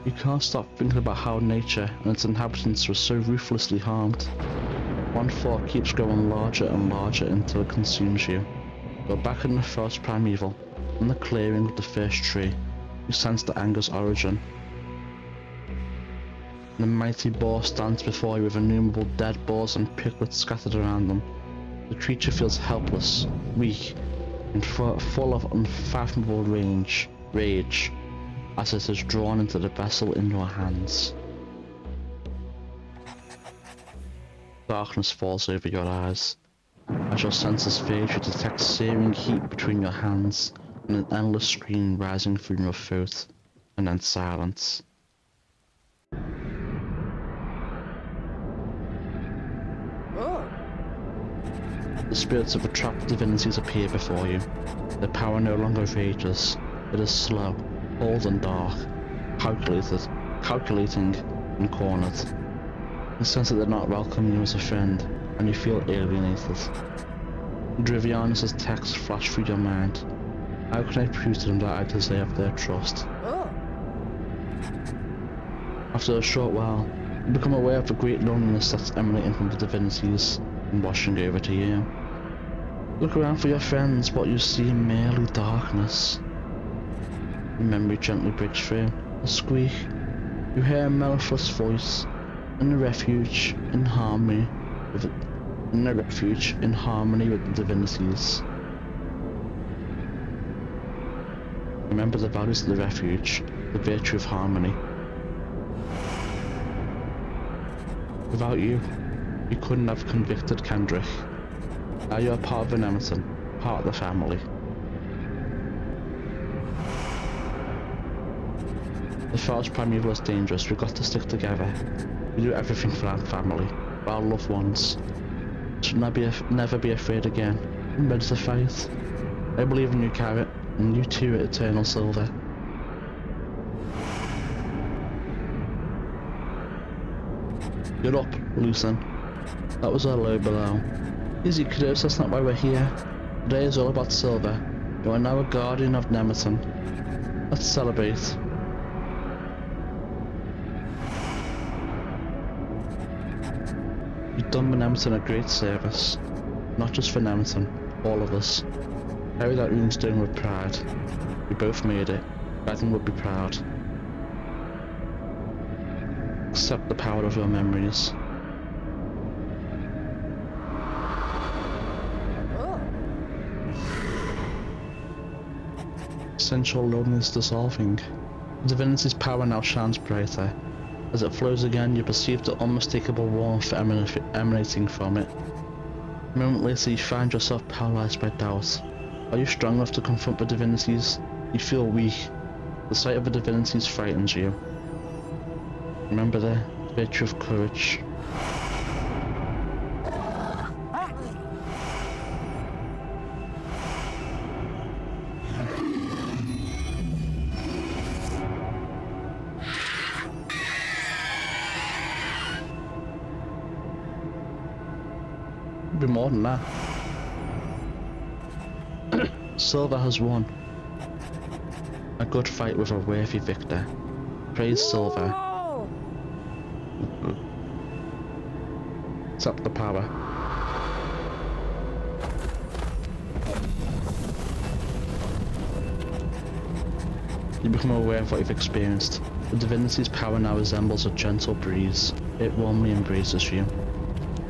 You can't stop thinking about how nature and its inhabitants were so ruthlessly harmed. One thought keeps growing larger and larger until it consumes you. You're back in the first primeval, in the clearing with the first tree. You sense the anger's origin. The mighty boar stands before you with innumerable dead boars and piglets scattered around them. The creature feels helpless, weak, and full of unfathomable rage, as it is drawn into the vessel in your hands. Darkness falls over your eyes. As your senses fade, you detect searing heat between your hands and an endless scream rising from your throat, and then silence. The spirits of the trapped divinities appear before you. Their power no longer rages. It is slow, cold and dark, calculating and cornered. You sense that they're not welcoming you as a friend, and you feel alienated. Drivianus' text flash through your mind. How can I prove to them that I deserve their trust? After a short while, you become aware of the great loneliness that's emanating from the divinities and washing over to you. Look around for your friends, but you see merely darkness. Your memory gently breaks through. A squeak. You hear a mellifluous voice. In the refuge, in harmony with the divinities. Remember the values of the refuge, the virtue of harmony. Without you, we couldn't have convicted Kendrick. Now you are part of the Nemeton, part of the family. The first primeval is dangerous. We've got to stick together. We do everything for our family, for our loved ones. Should never be afraid again. I'm ready to fight. I believe in you, Carrot, and you too, Eternal Silver. Get up, Lucen. That was our low below. Easy, kiddos, that's not why we're here. Today is all about Silver. You are now a guardian of Nemeton. Let's celebrate. You've done the Nemeton a great service. Not just for Nemeton, all of us. Carry that runestone with pride. We both made it. Redding would be proud. Accept the power of your memories. Sensual loneliness dissolving. The divinity's power now shines brighter. As it flows again, you perceive the unmistakable warmth emanating from it. A moment later, you find yourself paralyzed by doubt. Are you strong enough to confront the divinities? You feel weak. The sight of the divinities frightens you. Remember the virtue of courage. Be more than that. Silver has won. A good fight with a worthy victor. Praise Silver. Accept the power. You become aware of what you've experienced. The divinity's power now resembles a gentle breeze. It warmly embraces you.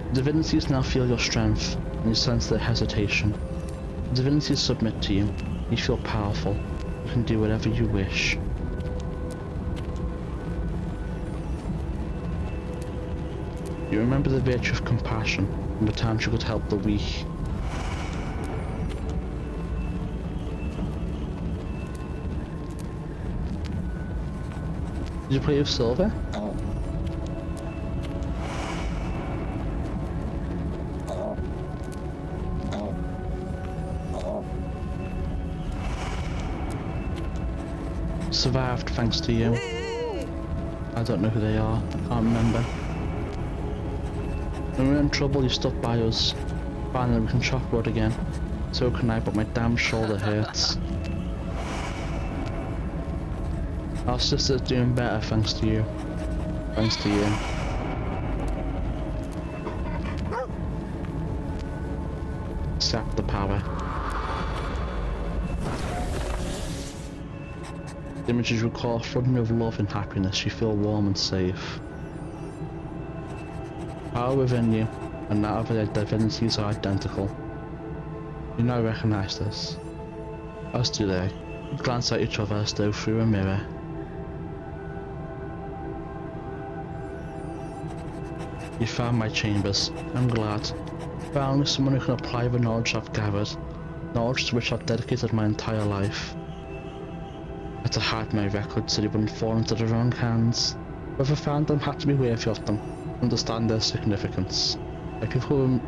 The divinities now feel your strength, and you sense their hesitation. The divinities submit to you. You feel powerful. You can do whatever you wish. You remember the virtue of compassion, and the times you could help the weak. Did you play with Silver? Survived thanks to you. I don't know who they are. I can't remember. When we're in trouble, you stuck by us. Finally, we can chop wood again. So can I, but my damn shoulder hurts. Our sister's doing better thanks to you. Thanks to you. accept the power. The images recall flooding with love and happiness. You feel warm and safe. Power within you and that of their divinities are identical. You now recognize this. As do they. You glance at each other as though through a mirror. You found my chambers. I'm glad. Finally someone who can apply the knowledge I've gathered. Knowledge to which I've dedicated my entire life. I had to hide my records so they wouldn't fall into the wrong hands. Whoever found them had to be worthy of them. Understand their significance.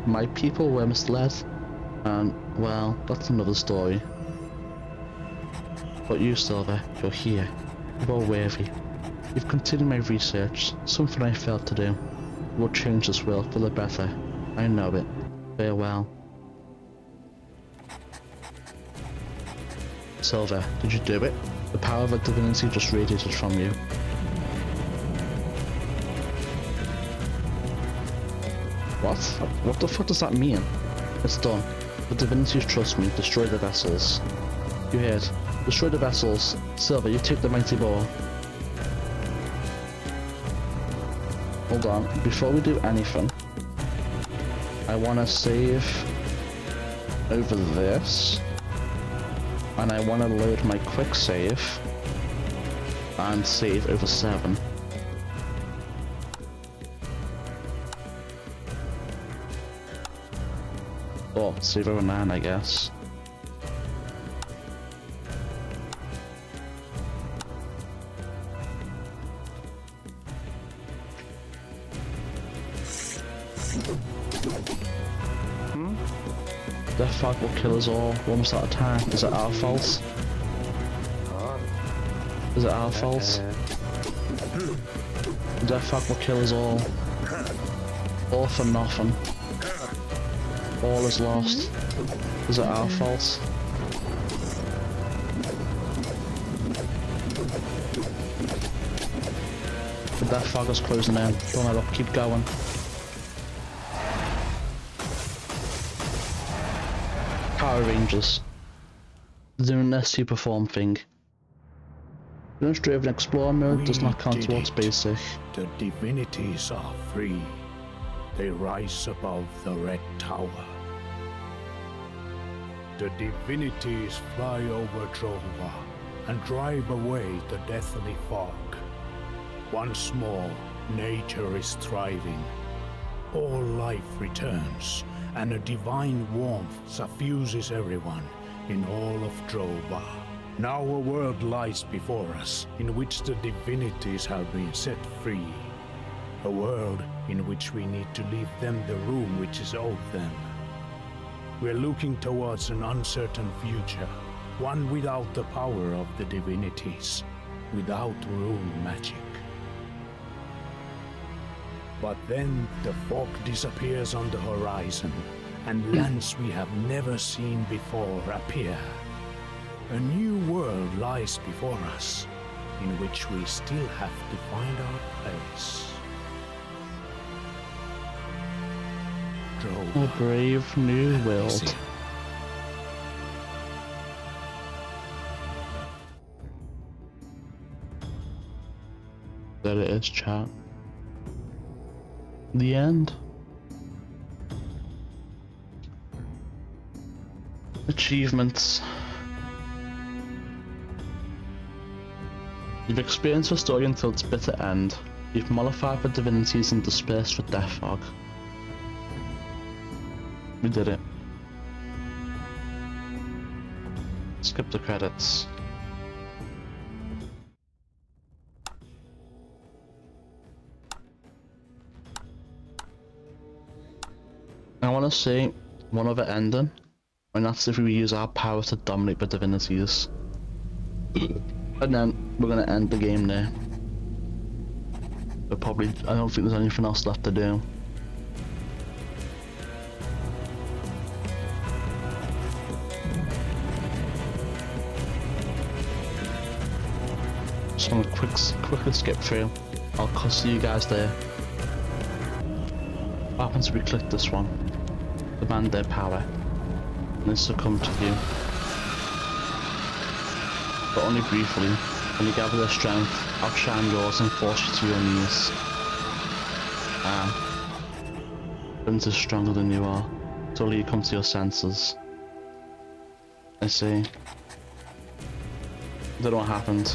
My people were misled. And, well, that's another story. But you, Silver, you're here. You are worthy. You've continued my research, something I failed to do. You will change this world for the better. I know it. Farewell. Silver, did you do it? The power of a divinity just radiated from you. What? What the fuck does that mean? It's done. The divinities trust me. Destroy the vessels. You heard. Destroy the vessels. Silver, you take the mighty bow. Hold on. Before we do anything, I want to save over this. And I want to load my quick save and save over 7. Oh, save over 9, I guess. The fog will kill us all. We're almost out of time. Is it our fault? Is it our fault? The fog will kill us all. All for nothing. All is lost. Is it our fault? The death fog is closing in. Don't let up, keep going. Power Rangers. Doing this to perform thing. Dungeon Driven Explorer mode does not count towards basic. The divinities are free. They rise above the Red Tower. The divinities fly over Drova and drive away the deathly fog. Once more, nature is thriving. All life returns, and a divine warmth suffuses everyone in all of Drova. Now a world lies before us in which the divinities have been set free. A world in which we need to leave them the room which is owed them. We're looking towards an uncertain future, one without the power of the divinities, without rune magic. But then the fog disappears on the horizon, and lands we have never seen before appear. A new world lies before us, in which we still have to find our place. Drova. A brave new world. There it is, chat. The end. Achievements. You've experienced the story until its bitter end. You've mollified the divinities and dispersed the death fog. We did it. Skip the credits. I want to see one other ending, and that's if we use our power to dominate the divinities. And then we're gonna end the game there. But probably, I don't think there's anything else left to do. Just want to quickly skip through. I'll see you guys there. What happens if we click this one? Demand their power. and they succumb to you. But only briefly. When you gather their strength, outshine yours and force you to your knees. Prince is stronger than you are. Until you come to your senses. I see. I don't know what happened.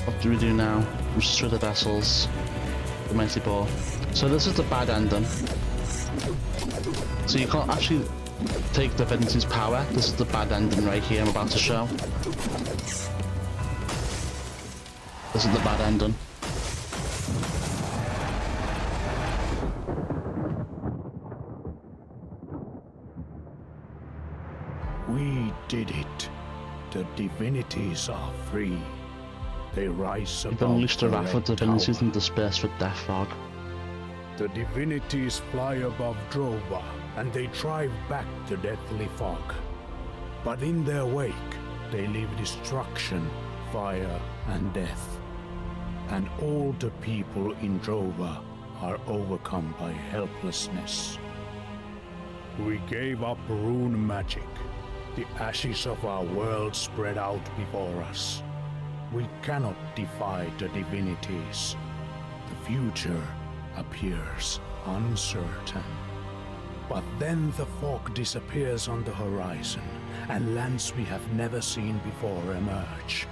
What do we do now? We destroy the vessels. The mighty ball. So this is the bad ending. So you can't actually take Divinity's power. This is the bad ending right here I'm about to show. This is the bad ending. We did it. The divinities are free. They rise You've above unleashed the the wrath of red divinities tower. and dispersed with death fog. The divinities fly above Drova, and they drive back the deathly fog. But in their wake, they leave destruction, fire, and death. And all the people in Drova are overcome by helplessness. We gave up rune magic. The ashes of our world spread out before us. We cannot defy the divinities. The future appears uncertain. But then the fog disappears on the horizon, and lands we have never seen before emerge.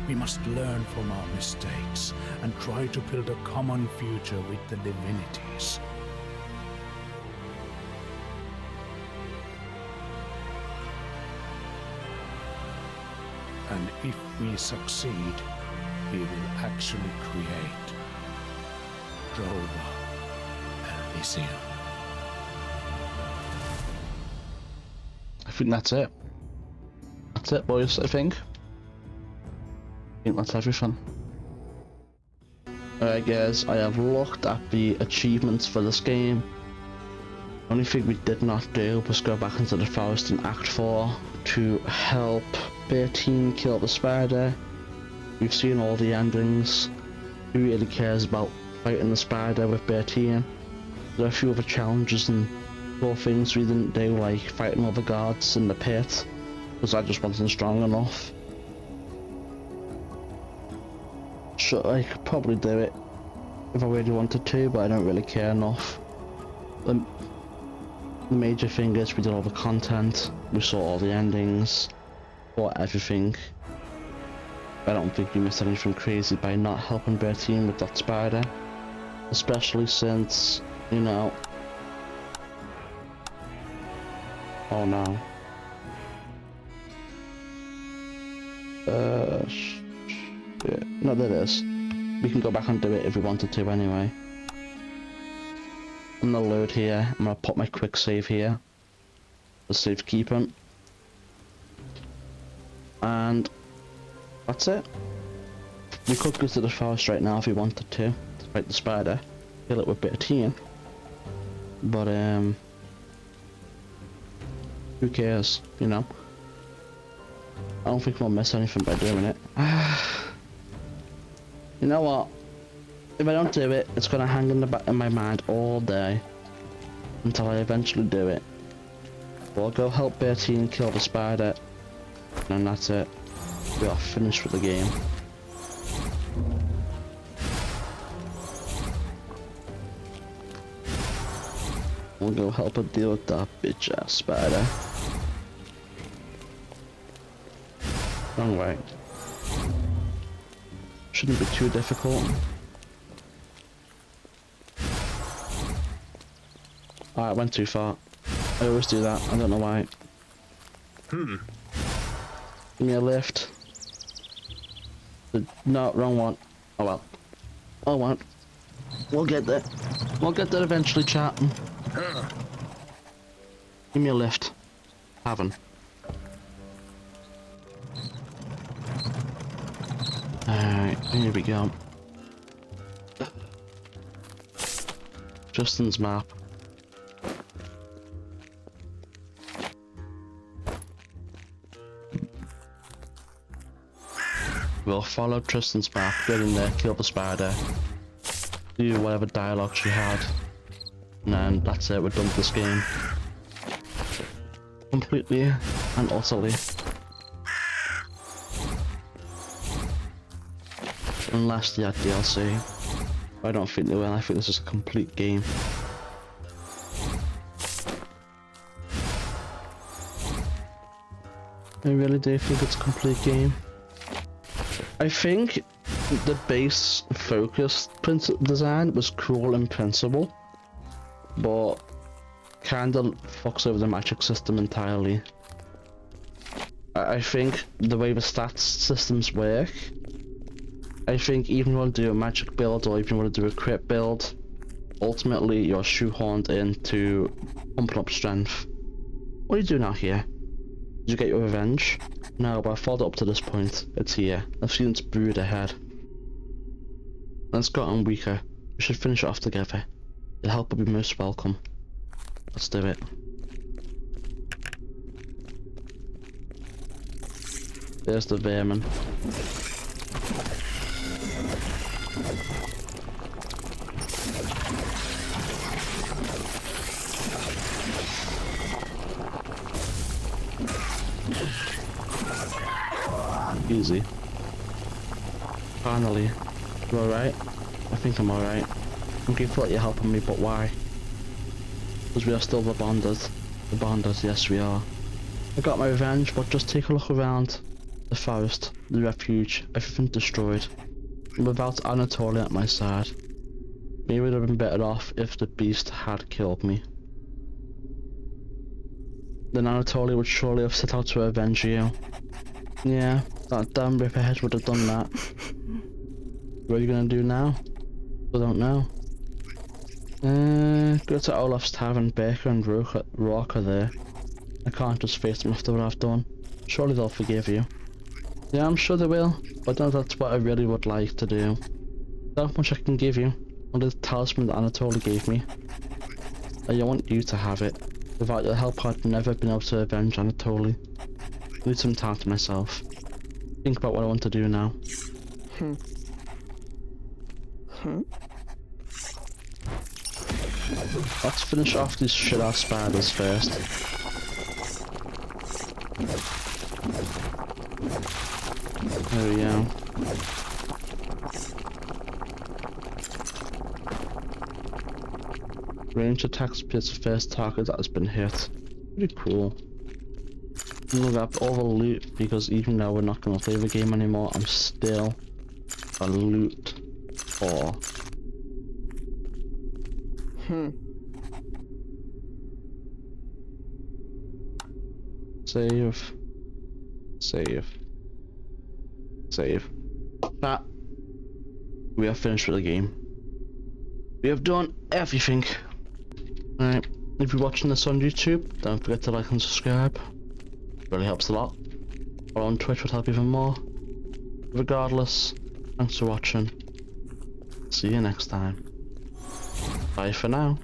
We must learn from our mistakes and try to build a common future with the divinities. And if we succeed, we will actually create Drova Elysium. I think that's it. That's it, boys, I think. That's everything. Alright guys, I have looked at the achievements for this game. Only thing we did not do was go back into the forest in Act 4 to help 13 kill the spider. We've seen all the endings. Who really cares about fighting the spider with 13? There are a few other challenges and cool things we didn't do, like fighting all the guards in the pit, because I just wasn't strong enough. Sure, I could probably do it if I really wanted to, but I don't really care enough. The major thing is we did all the content, we saw all the endings, saw everything. I don't think we missed anything crazy by not helping Bertine with that spider. Especially since, you know... Oh no. Yeah. No, there it is. We can go back and do it if we wanted to anyway. I'm gonna load here. I'm gonna put my quick save here. The save keeping. And that's it. We could go to the forest right now if we wanted to fight the spider. Kill it with a bit of tea. But who cares, you know? I don't think we'll miss anything by doing it. You know what? If I don't do it, it's gonna hang in the back of my mind all day until I eventually do it. So I'll go help Bertine kill the spider, and that's it. We are finished with the game. We'll go help her deal with that bitch ass spider. Wrong way. Shouldn't be too difficult. Oh, I went too far. I always do that. I don't know why. Give me a lift. No, wrong one. Oh well. Oh well. We'll get there. We'll get there eventually, chat. Give me a lift. Haven't. Alright, here we go. Justin's map. We'll follow Tristan's map, get in there, kill the spider, do whatever dialogue she had, and then that's it, we're done with this game. completely and utterly. Unless they add DLC. I don't think they will. I think this is a complete game. I really do think it's a complete game. I think the base focus design was cool in principle, but kinda fucks over the magic system entirely. I think the way the stats systems work, I think even if you want to do a magic build or if you want to do a crit build, ultimately you're shoehorned into pumping up strength. What are you doing out here? Did you get your revenge? No, but I followed up to this point. It's here. I've seen its brood ahead. And it's gotten weaker. We should finish it off together. Your help will be most welcome. Let's do it. There's the vermin. Easy. Finally. You alright? I think I'm alright. I'm grateful that you're helping me, but why? Because we are still the bonders. The bonders, yes we are. I got my revenge, but just take a look around. The forest, the refuge, everything destroyed. And without Anatolia at my side. Maybe it would have been better off if the beast had killed me. Then Anatolia would surely have set out to avenge you. Yeah, that damn ripperhead would have done that. What are you gonna do now? I don't know. Go to Olaf's Tavern. Baker and Rourke are there. I can't just face them after what I've done. Surely they'll forgive you. Yeah, I'm sure they will, but I know that's what I really would like to do. Not much I can give you. Only the talisman that Anatolia gave me. I want you to have it. Without your help I'd never been able to avenge Anatolia. I need some time to myself. Think about what I want to do now. Let's finish off these shit-ass spiders first. There we go. Range attacks hits first target that has been hit. Pretty cool. I'm gonna grab all the loot because even though we're not gonna play the game anymore, I'm still a loot whore. Save. Save. Save. Ah. We are finished with the game. We have done everything. Alright, if you're watching this on YouTube, don't forget to like and subscribe. It really helps a lot. Or on Twitch would help even more. Regardless, thanks for watching. See you next time. Bye for now.